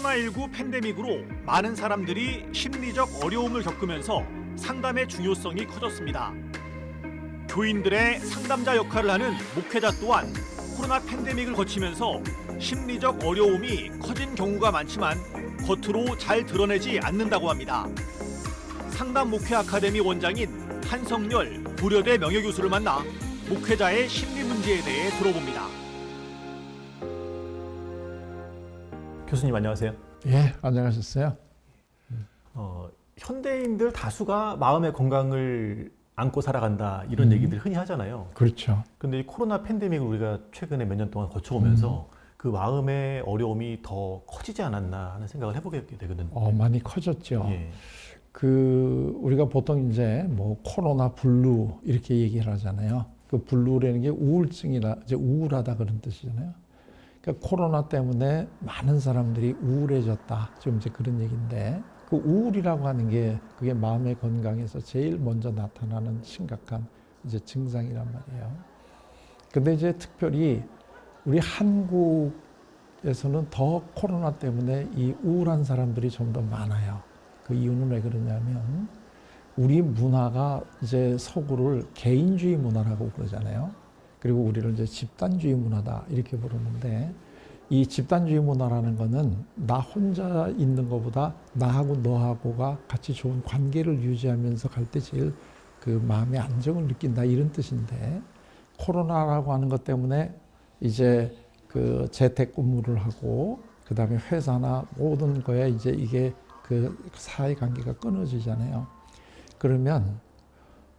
코로나19 팬데믹으로 많은 사람들이 심리적 어려움을 겪으면서 상담의 중요성이 커졌습니다. 교인들의 상담자 역할을 하는 목회자 또한 코로나 팬데믹을 거치면서 심리적 어려움이 커진 경우가 많지만 겉으로 잘 드러내지 않는다고 합니다. 상담 목회 아카데미 원장인 한성열 고려대 명예교수를 만나 목회자의 심리 문제에 대해 들어봅니다. 교수님 안녕하세요. 예, 안녕하셨어요. 현대인들 다수가 마음의 건강을 안고 살아간다 이런 얘기들 흔히 하잖아요. 그렇죠. 근데 이 코로나 팬데믹을 우리가 최근에 몇 년 동안 거쳐오면서 그 마음의 어려움이 더 커지지 않았나 하는 생각을 해보게 되거든요. 많이 커졌죠. 예. 우리가 보통 이제 뭐 코로나 블루 이렇게 얘기를 하잖아요. 그 블루라는 게 우울증이라 이제 우울하다 그런 뜻이잖아요. 그러니까 코로나 때문에 많은 사람들이 우울해졌다. 지금 이제 그런 얘기인데 그 우울이라고 하는 게 그게 마음의 건강에서 제일 먼저 나타나는 심각한 이제 증상이란 말이에요. 근데 이제 특별히 우리 한국에서는 더 코로나 때문에 이 우울한 사람들이 좀 더 많아요. 그 이유는 왜 그러냐면 우리 문화가 이제 서구를 개인주의 문화라고 그러잖아요. 그리고 우리를 이제 집단주의 문화다 이렇게 부르는데 이 집단주의 문화라는 거는 나 혼자 있는 것보다 나하고 너하고가 같이 좋은 관계를 유지하면서 갈 때 제일 그 마음의 안정을 느낀다 이런 뜻인데 코로나라고 하는 것 때문에 이제 그 재택근무를 하고 그 다음에 회사나 모든 거에 이제 이게 그 사회관계가 끊어지잖아요. 그러면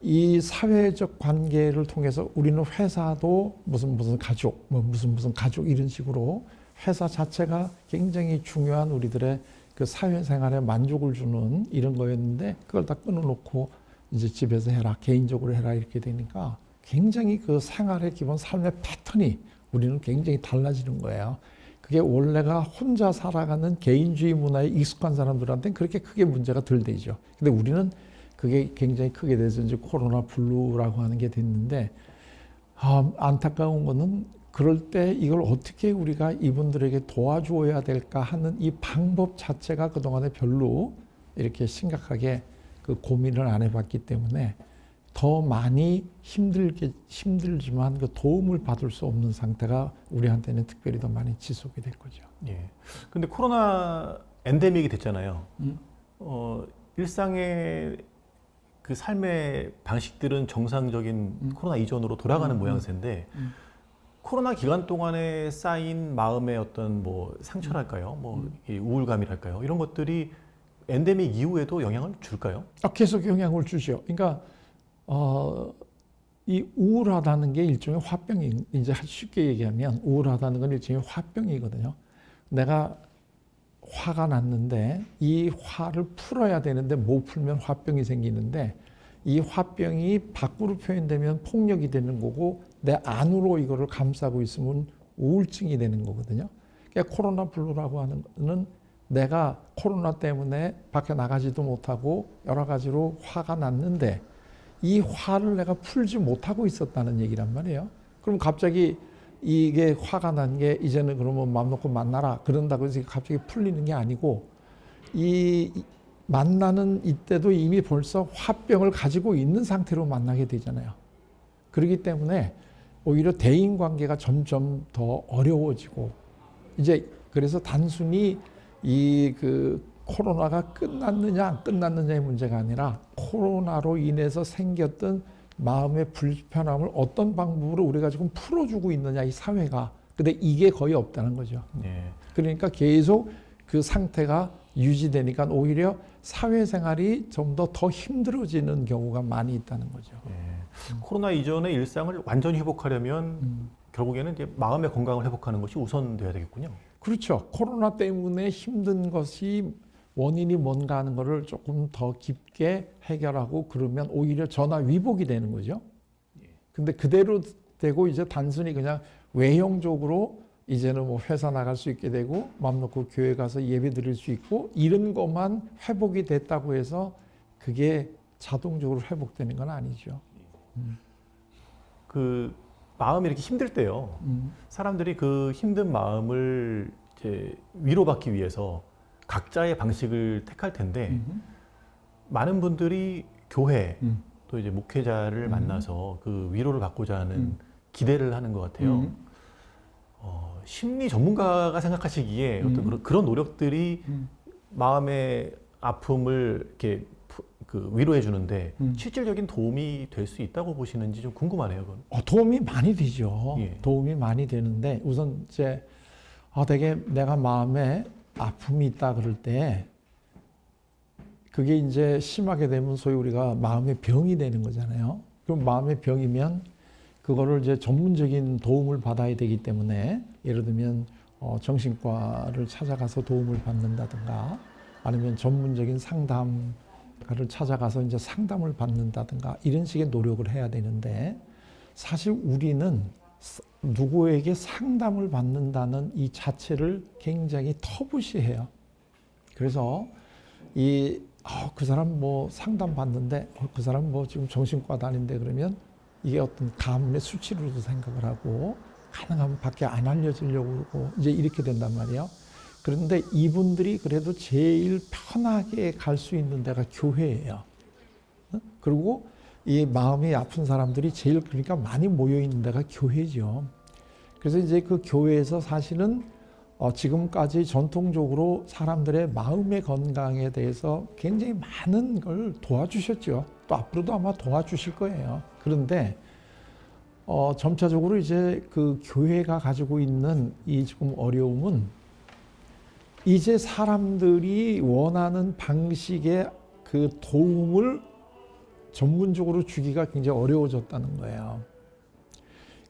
이 사회적 관계를 통해서 우리는 회사도 무슨 가족, 뭐 무슨 가족 이런 식으로 회사 자체가 굉장히 중요한 우리들의 그 사회생활에 만족을 주는 이런 거였는데 그걸 다 끊어놓고 이제 집에서 해라, 개인적으로 해라 이렇게 되니까 굉장히 그 생활의 기본 삶의 패턴이 우리는 굉장히 달라지는 거예요. 그게 원래가 혼자 살아가는 개인주의 문화에 익숙한 사람들한테는 그렇게 크게 문제가 덜 되죠. 근데 우리는 그게 굉장히 크게 돼서 이제 코로나 블루라고 하는 게 됐는데 안타까운 거는 그럴 때 이걸 어떻게 우리가 이분들에게 도와줘야 될까 하는 이 방법 자체가 그동안에 별로 이렇게 심각하게 그 고민을 안 해봤기 때문에 더 많이 힘들지만 그 도움을 받을 수 없는 상태가 우리한테는 특별히 더 많이 지속이 될 거죠. 예. 근데 코로나 엔데믹이 됐잖아요. 일상의 그 삶의 방식들은 정상적인 코로나 이전으로 돌아가는 모양새인데 코로나 기간 동안에 쌓인 마음의 어떤 뭐 상처랄까요? 뭐 우울감이랄까요? 이런 것들이 엔데믹 이후에도 영향을 줄까요? 계속 영향을 주죠. 그러니까 이 우울하다는 게 일종의 화병이 이제 쉽게 얘기하면 우울하다는 건 일종의 화병이거든요. 내가 화가 났는데 이 화를 풀어야 되는데 못 풀면 화병이 생기는데 이 화병이 밖으로 표현되면 폭력이 되는 거고 내 안으로 이거를 감싸고 있으면 우울증이 되는 거거든요. 그러니까 코로나 블루라고 하는 거는 내가 코로나 때문에 밖에 나가지도 못하고 여러 가지로 화가 났는데 이 화를 내가 풀지 못하고 있었다는 얘기란 말이에요. 그럼 갑자기 이게 화가 난 게 이제는 그러면 마음 놓고 만나라 그런다고 해서 갑자기 풀리는 게 아니고 이 만나는 이때도 이미 벌써 화병을 가지고 있는 상태로 만나게 되잖아요. 그렇기 때문에 오히려 대인 관계가 점점 더 어려워지고 이제 그래서 단순히 이 그 코로나가 끝났느냐 안 끝났느냐의 문제가 아니라 코로나로 인해서 생겼던 마음의 불편함을 어떤 방법으로 우리가 지금 풀어주고 있느냐 이 사회가. 근데 이게 거의 없다는 거죠. 네. 그러니까 계속 그 상태가 유지되니까 오히려 사회생활이 좀 더 힘들어지는 경우가 많이 있다는 거죠. 네. 코로나 이전의 일상을 완전히 회복하려면 결국에는 이제 마음의 건강을 회복하는 것이 우선돼야 되겠군요. 그렇죠. 코로나 때문에 힘든 것이 원인이 뭔가 하는 거를 조금 더 깊게 해결하고 그러면 오히려 전화 위복이 되는 거죠. 근데 그대로 되고 이제 단순히 그냥 외형적으로 이제는 뭐 회사 나갈 수 있게 되고 마음 놓고 교회 가서 예배 드릴 수 있고 이런 것만 회복이 됐다고 해서 그게 자동적으로 회복되는 건 아니죠. 그 마음이 이렇게 힘들 때요. 사람들이 그 힘든 마음을 이제 위로받기 위해서 각자의 방식을 택할 텐데 많은 분들이 교회 또 이제 목회자를 만나서 그 위로를 받고자 하는 기대를 하는 것 같아요. 심리 전문가가 생각하시기에 어떤 그런 노력들이 마음의 아픔을 이렇게 그 위로해 주는데 실질적인 도움이 될 수 있다고 보시는지 좀 궁금하네요. 그건. 도움이 많이 되죠. 예. 도움이 많이 되는데 우선 이제 되게 내가 마음에 아픔이 있다 그럴 때 그게 이제 심하게 되면 소위 우리가 마음의 병이 되는 거잖아요. 그럼 마음의 병이면 그거를 이제 전문적인 도움을 받아야 되기 때문에 예를 들면 정신과를 찾아가서 도움을 받는다든가 아니면 전문적인 상담가를 찾아가서 이제 상담을 받는다든가 이런 식의 노력을 해야 되는데 사실 우리는 누구에게 상담을 받는다는 이 자체를 굉장히 터부시해요. 그래서 그 사람 뭐 상담 받는데 그 사람 뭐 지금 정신과 다닌데 그러면 이게 어떤 가문의 수치로도 생각을 하고 가능하면 밖에 안 알려지려고 그러고 이제 이렇게 된단 말이에요. 그런데 이분들이 그래도 제일 편하게 갈 수 있는 데가 교회예요. 그리고 이 마음이 아픈 사람들이 제일 그러니까 많이 모여 있는 데가 교회죠. 그래서 이제 그 교회에서 사실은 지금까지 전통적으로 사람들의 마음의 건강에 대해서 굉장히 많은 걸 도와주셨죠. 또 앞으로도 아마 도와주실 거예요. 그런데 점차적으로 이제 그 교회가 가지고 있는 이 지금 어려움은 이제 사람들이 원하는 방식의 그 도움을 전문적으로 주기가 굉장히 어려워졌다는 거예요.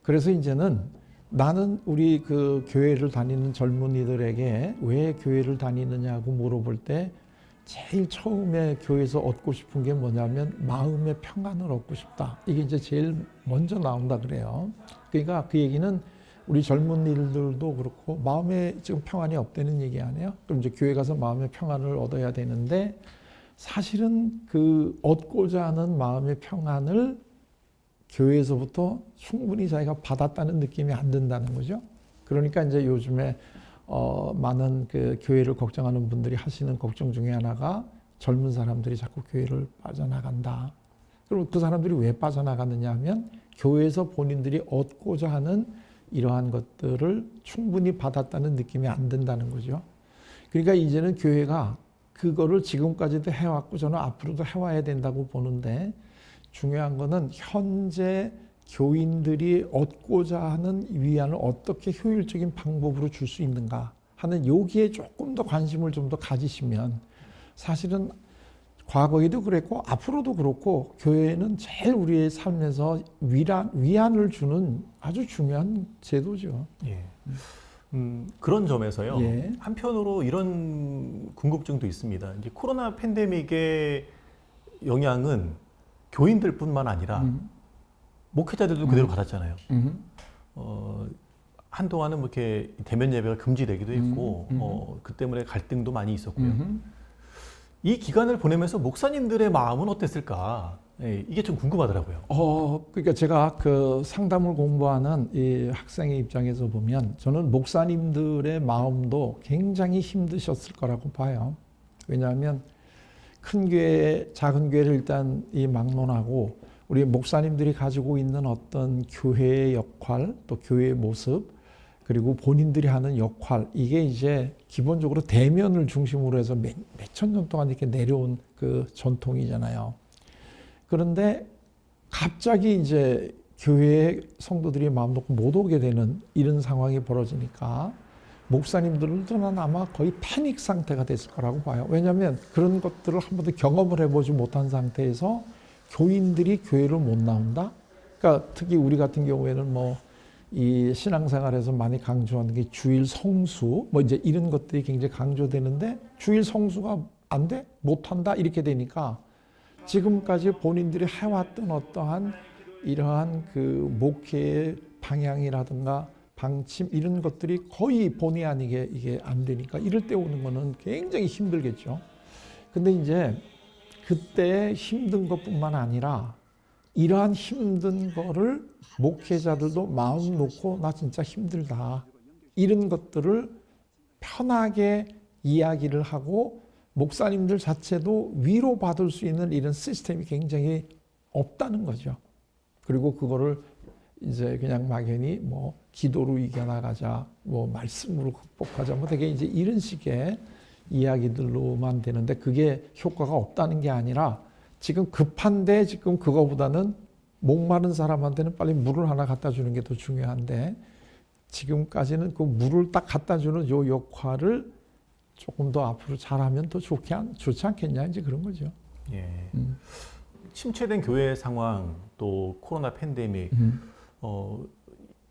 그래서 이제는 나는 우리 그 교회를 다니는 젊은이들에게 왜 교회를 다니느냐고 물어볼 때 제일 처음에 교회에서 얻고 싶은 게 뭐냐면 마음의 평안을 얻고 싶다. 이게 이제 제일 먼저 나온다 그래요. 그러니까 그 얘기는 우리 젊은이들도 그렇고 마음에 지금 평안이 없다는 얘기 아니에요? 그럼 이제 교회 가서 마음의 평안을 얻어야 되는데 사실은 그 얻고자 하는 마음의 평안을 교회에서부터 충분히 자기가 받았다는 느낌이 안 든다는 거죠. 그러니까 이제 요즘에 많은 그 교회를 걱정하는 분들이 하시는 걱정 중에 하나가 젊은 사람들이 자꾸 교회를 빠져나간다. 그럼 그 사람들이 왜 빠져나가느냐 하면 교회에서 본인들이 얻고자 하는 이러한 것들을 충분히 받았다는 느낌이 안 든다는 거죠. 그러니까 이제는 교회가 그거를 지금까지도 해왔고 저는 앞으로도 해와야 된다고 보는데 중요한 거는 현재 교인들이 얻고자 하는 위안을 어떻게 효율적인 방법으로 줄 수 있는가 하는 여기에 조금 더 관심을 좀 더 가지시면 사실은 과거에도 그랬고 앞으로도 그렇고 교회는 제일 우리의 삶에서 위안을 주는 아주 중요한 제도죠. 예. 그런 점에서요. 예. 한편으로 이런 궁금증도 있습니다. 이제 코로나 팬데믹의 영향은 교인들뿐만 아니라 목회자들도 그대로 받았잖아요. 한동안은 뭐 이렇게 대면 예배가 금지되기도 했고, 그 때문에 갈등도 많이 있었고요. 이 기간을 보내면서 목사님들의 마음은 어땠을까? 예, 이게 좀 궁금하더라고요. 그러니까 제가 그 상담을 공부하는 이 학생의 입장에서 보면 저는 목사님들의 마음도 굉장히 힘드셨을 거라고 봐요. 왜냐하면 큰 교회, 작은 교회를 일단 이 막론하고 우리 목사님들이 가지고 있는 어떤 교회의 역할, 또 교회의 모습, 그리고 본인들이 하는 역할, 이게 이제 기본적으로 대면을 중심으로 해서 몇천 년 동안 이렇게 내려온 그 전통이잖아요. 그런데 갑자기 이제 교회에 성도들이 마음 놓고 못 오게 되는 이런 상황이 벌어지니까 목사님들은 아마 거의 패닉 상태가 됐을 거라고 봐요. 왜냐하면 그런 것들을 한 번도 경험을 해보지 못한 상태에서 교인들이 교회를 못 나온다? 그러니까 특히 우리 같은 경우에는 뭐 이 신앙생활에서 많이 강조하는 게 주일 성수, 뭐 이제 이런 것들이 굉장히 강조되는데 주일 성수가 안 돼? 못한다? 이렇게 되니까 지금까지 본인들이 해왔던 어떠한 이러한 그 목회의 방향이라든가 방침 이런 것들이 거의 본의 아니게 이게 안 되니까 이럴 때 오는 거는 굉장히 힘들겠죠. 근데 이제 그때 힘든 것뿐만 아니라 이러한 힘든 거를 목회자들도 마음 놓고 나 진짜 힘들다. 이런 것들을 편하게 이야기를 하고 목사님들 자체도 위로받을 수 있는 이런 시스템이 굉장히 없다는 거죠. 그리고 그거를 이제 그냥 막연히 뭐 기도로 이겨나가자, 뭐 말씀으로 극복하자, 뭐 되게 이제 이런 식의 이야기들로만 되는데 그게 효과가 없다는 게 아니라 지금 급한데 지금 그거보다는 목마른 사람한테는 빨리 물을 하나 갖다 주는 게 더 중요한데 지금까지는 그 물을 딱 갖다 주는 요 역할을 조금 더 앞으로 잘하면 더 좋지 않겠냐 이제 그런 거죠. 예. 침체된 교회 상황 또 코로나 팬데믹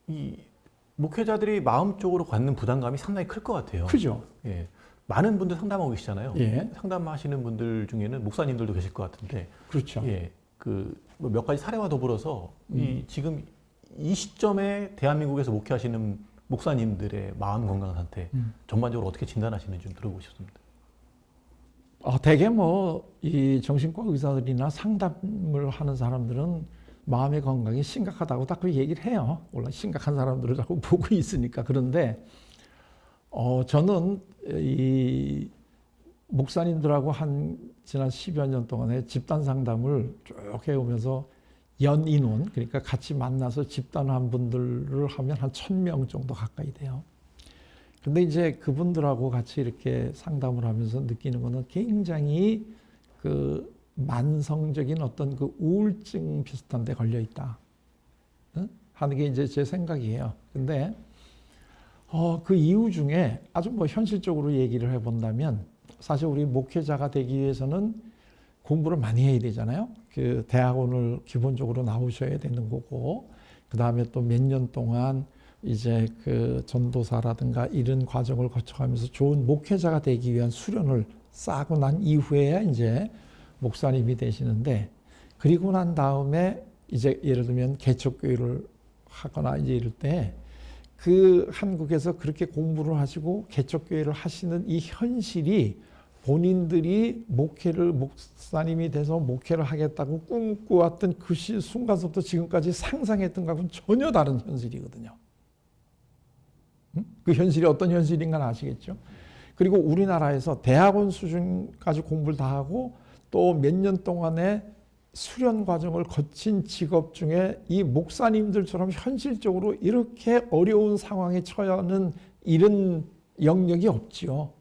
이 목회자들이 마음적으로 갖는 부담감이 상당히 클 것 같아요. 크죠. 예. 많은 분들 상담하고 계시잖아요. 예. 상담하시는 분들 중에는 목사님들도 계실 것 같은데. 그렇죠. 예. 몇 가지 사례와 더불어서 지금 이 시점에 대한민국에서 목회하시는 목사님들의 마음 건강 상태 전반적으로 어떻게 진단하시는지 좀 들어보고 싶습니다. 대개 뭐 이 정신과 의사들이나 상담을 하는 사람들은 마음의 건강이 심각하다고 딱 그 얘기를 해요. 원래 심각한 사람들을 자꾸 보고 있으니까. 그런데 저는 이 목사님들하고 지난 10여 년 동안에 집단 상담을 쭉 해오면서 연인원, 그러니까 같이 만나서 집단한 분들을 하면 한 1,000명 정도 가까이 돼요. 근데 이제 그분들하고 같이 이렇게 상담을 하면서 느끼는 거는 굉장히 그 만성적인 어떤 그 우울증 비슷한 데 걸려 있다. 하는 게 이제 제 생각이에요. 근데 그 이유 중에 아주 뭐 현실적으로 얘기를 해본다면 사실 우리 목회자가 되기 위해서는 공부를 많이 해야 되잖아요. 그 대학원을 기본적으로 나오셔야 되는 거고, 그 다음에 또 몇 년 동안 이제 그 전도사라든가 이런 과정을 거쳐가면서 좋은 목회자가 되기 위한 수련을 쌓고 난 이후에 이제 목사님이 되시는데, 그리고 난 다음에 이제 예를 들면 개척교회를 하거나 이제 이럴 때 그 한국에서 그렇게 공부를 하시고 개척교회를 하시는 이 현실이 본인들이 목사님이 돼서 목회를 하겠다고 꿈꾸었던 그 순간부터 지금까지 상상했던 것하고는 전혀 다른 현실이거든요. 그 현실이 어떤 현실인가 아시겠죠? 그리고 우리나라에서 대학원 수준까지 공부를 다 하고 또 몇 년 동안의 수련 과정을 거친 직업 중에 이 목사님들처럼 현실적으로 이렇게 어려운 상황에 처하는 이런 영역이 없지요.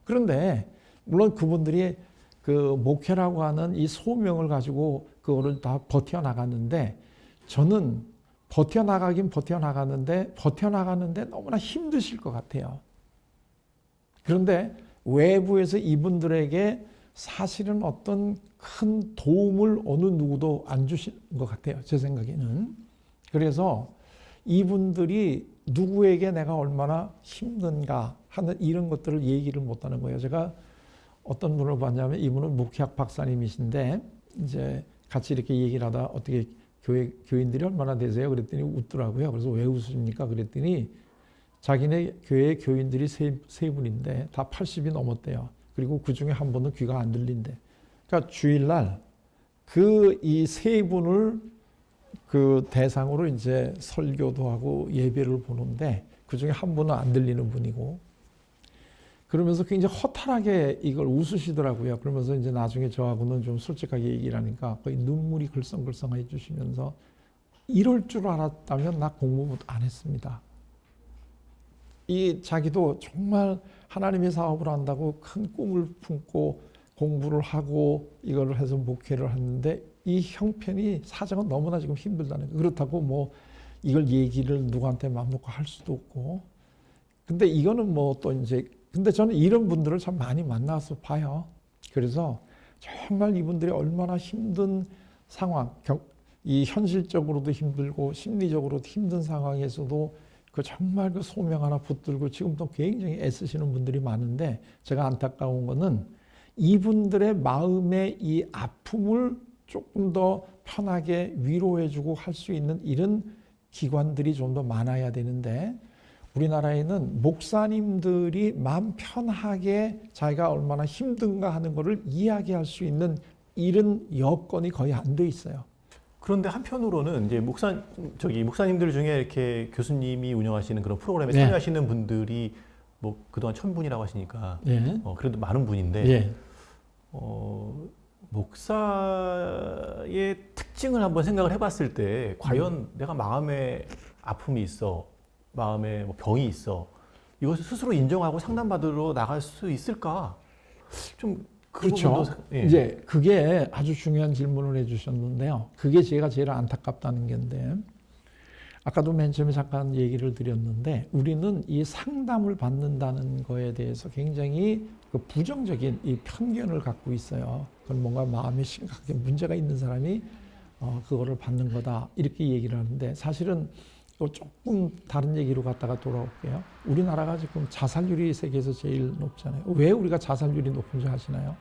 그런데 물론 그분들이 그 목회라고 하는 이 소명을 가지고 그거를 다 버텨나갔는데, 저는 버텨나가긴 버텨나가는데 너무나 힘드실 것 같아요. 그런데 외부에서 이분들에게 사실은 어떤 큰 도움을 어느 누구도 안 주신 것 같아요. 제 생각에는. 그래서 이분들이 누구에게 내가 얼마나 힘든가 하는 이런 것들을 얘기를 못하는 거예요. 제가 어떤 분을 봤냐면 이분은 목회학 박사님이신데 이제 같이 이렇게 얘기를 하다 어떻게 교인들이 얼마나 되세요? 그랬더니 웃더라고요. 그래서 왜 웃으십니까? 그랬더니 자기네 교회 교인들이 세 분인데 다 80이 넘었대요. 그리고 그 중에 한 분은 귀가 안 들린대. 그러니까 주일날 이 세 분을 그 대상으로 이제 설교도 하고 예배를 보는데 그 중에 한 분은 안 들리는 분이고, 그러면서 굉장히 허탈하게 이걸 웃으시더라고요. 그러면서 이제 나중에 저하고는 좀 솔직하게 얘기를 하니까 거의 눈물이 글썽글썽 해주시면서 이럴 줄 알았다면 나 공부 안 했습니다. 이 자기도 정말 하나님의 사업을 한다고 큰 꿈을 품고 공부를 하고 이거를 해서 목회를 하는데 이 형편이 사정은 너무나 지금 힘들다는 거예요. 그렇다고 뭐 이걸 얘기를 누구한테 마음 놓고 할 수도 없고. 근데 이거는 뭐 또 이제 근데 저는 이런 분들을 참 많이 만나서 봐요. 그래서 정말 이분들이 얼마나 힘든 상황, 이 현실적으로도 힘들고 심리적으로도 힘든 상황에서도 그 정말 그 소명 하나 붙들고 지금도 굉장히 애쓰시는 분들이 많은데, 제가 안타까운 거는 이분들의 마음의 이 아픔을 조금 더 편하게 위로해주고 할 수 있는 이런 기관들이 좀 더 많아야 되는데, 우리나라에는 목사님들이 마음 편하게 자기가 얼마나 힘든가 하는 것을 이야기할 수 있는 이런 여건이 거의 안 돼 있어요. 그런데 한편으로는 이제 목사님들 중에 이렇게 교수님이 운영하시는 그런 프로그램에 네. 참여하시는 분들이 뭐 그동안 1000분이라고 하시니까 예. 그래도 많은 분인데 예. 목사의 특징을 한번 생각을 해봤을 때 과연 내가 마음에 아픔이 있어, 마음에 뭐 병이 있어, 이것을 스스로 인정하고 상담받으러 나갈 수 있을까? 좀 그 그렇죠. 부분도 예. 이제 그게 아주 중요한 질문을 해주셨는데요. 그게 제가 제일 안타깝다는 건데, 아까도 맨 처음에 잠깐 얘기를 드렸는데, 우리는 이 상담을 받는다는 거에 대해서 굉장히 그 부정적인 이 편견을 갖고 있어요. 그건 뭔가 마음에 심각하게 문제가 있는 사람이 그거를 받는 거다, 이렇게 얘기를 하는데, 사실은 이거 조금 다른 얘기로 갔다가 돌아올게요. 우리나라가 지금 자살률이 세계에서 제일 높잖아요. 왜 우리가 자살률이 높은 줄 아시나요?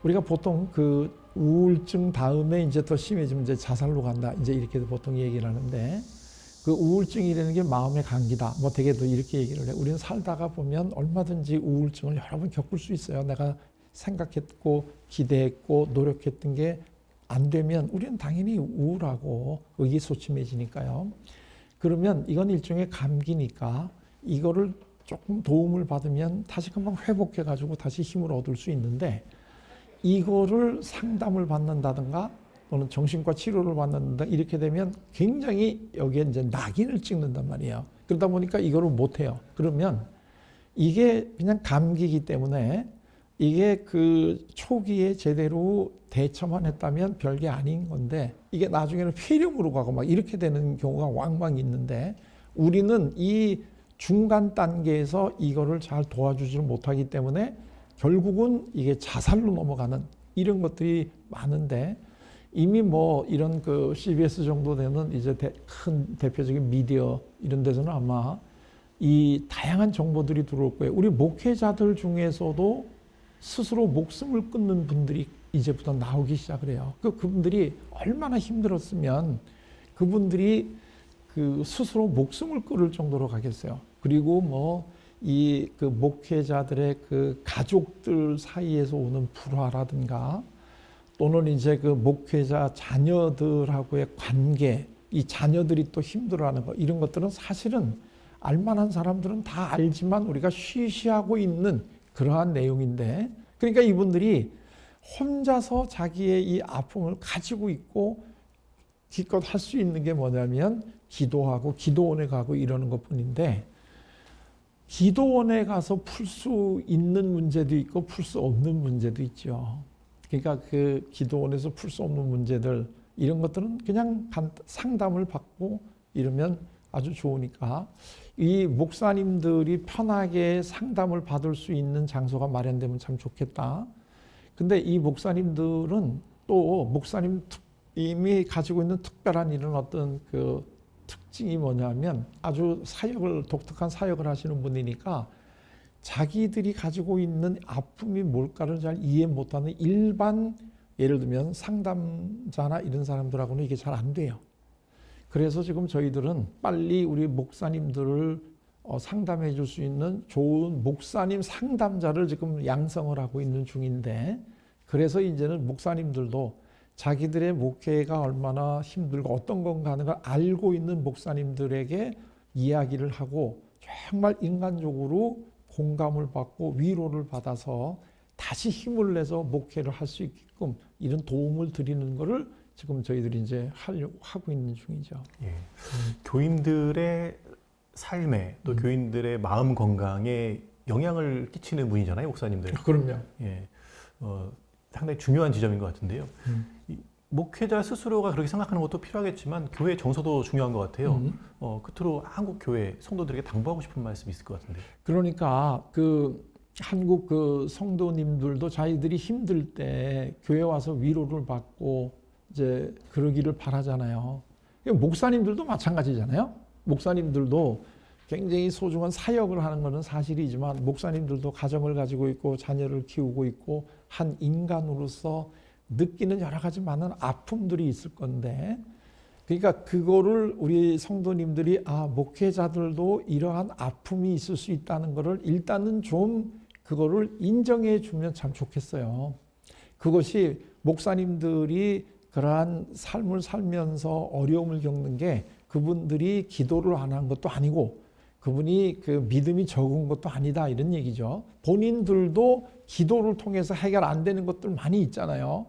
우리가 보통 그 우울증 다음에 이제 더 심해지면 이제 자살로 간다, 이제 이렇게 보통 얘기를 하는데, 그 우울증이라는 게 마음의 감기다, 뭐 되게도 이렇게 얘기를 해요. 우리는 살다가 보면 얼마든지 우울증을 여러 번 겪을 수 있어요. 내가 생각했고 기대했고 노력했던 게 안 되면 우리는 당연히 우울하고 의기소침해지니까요. 그러면 이건 일종의 감기니까 이거를 조금 도움을 받으면 다시 금방 회복해가지고 다시 힘을 얻을 수 있는데, 이거를 상담을 받는다든가 또는 정신과 치료를 받는다 이렇게 되면 굉장히 여기에 이제 낙인을 찍는단 말이에요. 그러다 보니까 이거를 못해요. 그러면 이게 그냥 감기이기 때문에 이게 그 초기에 제대로 대처만 했다면 별게 아닌 건데, 이게 나중에는 폐렴으로 가고 막 이렇게 되는 경우가 왕왕 있는데, 우리는 이 중간 단계에서 이거를 잘 도와주지를 못하기 때문에 결국은 이게 자살로 넘어가는 이런 것들이 많은데, 이미 뭐 이런 그 CBS 정도 되는 이제 큰 대표적인 미디어 이런 데서는 아마 이 다양한 정보들이 들어올 거예요. 우리 목회자들 중에서도 스스로 목숨을 끊는 분들이 이제부터 나오기 시작을 해요. 그분들이 얼마나 힘들었으면 그분들이 그 스스로 목숨을 끊을 정도로 가겠어요. 그리고 뭐 이 그 목회자들의 그 가족들 사이에서 오는 불화라든가, 또는 이제 그 목회자 자녀들하고의 관계, 이 자녀들이 또 힘들어하는 거, 이런 것들은 사실은 알만한 사람들은 다 알지만 우리가 쉬쉬하고 있는 그러한 내용인데, 그러니까 이분들이 혼자서 자기의 이 아픔을 가지고 있고 기껏 할 수 있는 게 뭐냐면 기도하고 기도원에 가고 이러는 것뿐인데, 기도원에 가서 풀 수 있는 문제도 있고 풀 수 없는 문제도 있죠. 그러니까 그 기도원에서 풀 수 없는 문제들, 이런 것들은 그냥 상담을 받고 이러면 아주 좋으니까, 이 목사님들이 편하게 상담을 받을 수 있는 장소가 마련되면 참 좋겠다. 근데 이 목사님들은 또 목사님이 가지고 있는 특별한 이런 어떤 그 특징이 뭐냐면, 아주 독특한 사역을 하시는 분이니까 자기들이 가지고 있는 아픔이 뭘까를 잘 이해 못하는 일반, 예를 들면 상담자나 이런 사람들하고는 이게 잘 안 돼요. 그래서 지금 저희들은 빨리 우리 목사님들을 상담해 줄 수 있는 좋은 목사님 상담자를 지금 양성을 하고 있는 중인데, 그래서 이제는 목사님들도 자기들의 목회가 얼마나 힘들고 어떤 건가 하는 걸 알고 있는 목사님들에게 이야기를 하고 정말 인간적으로 공감을 받고 위로를 받아서 다시 힘을 내서 목회를 할 수 있게끔 이런 도움을 드리는 거를 지금 저희들이 이제 하고 있는 중이죠. 예. 교인들의 삶에 또 교인들의 마음 건강에 영향을 끼치는 분이잖아요, 목사님들. 그럼요. 예. 상당히 중요한 지점인 것 같은데요. 이 목회자 스스로가 그렇게 생각하는 것도 필요하겠지만 교회 정서도 중요한 것 같아요. 끝으로 한국 교회 성도들에게 당부하고 싶은 말씀이 있을 것 같은데. 그러니까 그 한국 그 성도님들도 자기들이 힘들 때 교회 와서 위로를 받고 이제 그러기를 바라잖아요. 목사님들도 마찬가지잖아요. 목사님들도 굉장히 소중한 사역을 하는 것은 사실이지만, 목사님들도 가정을 가지고 있고 자녀를 키우고 있고 한 인간으로서 느끼는 여러 가지 많은 아픔들이 있을 건데, 그러니까 그거를 우리 성도님들이 목회자들도 이러한 아픔이 있을 수 있다는 거를 일단은 좀 그거를 인정해 주면 참 좋겠어요. 그것이 목사님들이 그러한 삶을 살면서 어려움을 겪는 게 그분들이 기도를 안 한 것도 아니고, 그분이 그 믿음이 적은 것도 아니다 이런 얘기죠. 본인들도 기도를 통해서 해결 안 되는 것들 많이 있잖아요.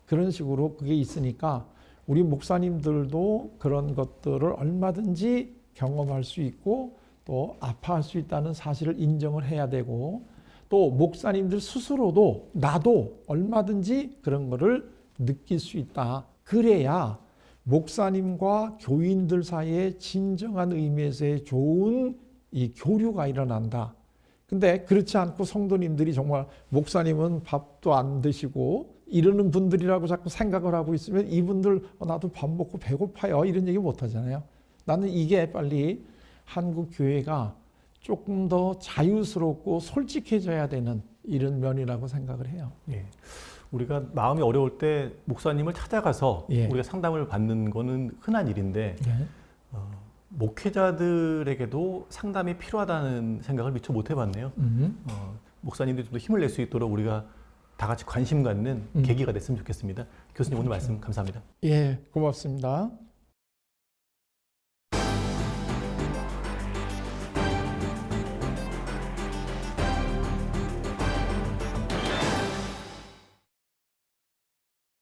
그런 식으로 그게 있으니까 우리 목사님들도 그런 것들을 얼마든지 경험할 수 있고 또 아파할 수 있다는 사실을 인정을 해야 되고 또 목사님들 스스로도 나도 얼마든지 그런 거를 느낄 수 있다. 그래야 목사님과 교인들 사이에 진정한 의미에서의 좋은 이 교류가 일어난다. 근데 그렇지 않고 성도님들이 정말 목사님은 밥도 안 드시고 이러는 분들이라고 자꾸 생각을 하고 있으면 이분들 나도 밥 먹고 배고파요 이런 얘기 못 하잖아요. 나는 이게 빨리 한국 교회가 조금 더 자유스럽고 솔직해져야 되는 이런 면이라고 생각을 해요. 예. 우리가 마음이 어려울 때 목사님을 찾아가서 예. 우리가 상담을 받는 거는 흔한 일인데 예. 목회자들에게도 상담이 필요하다는 생각을 미처 못 해봤네요. 목사님들이 좀 더 힘을 낼 수 있도록 우리가 다 같이 관심 갖는 계기가 됐으면 좋겠습니다. 교수님 오늘 말씀 감사합니다. 예, 고맙습니다.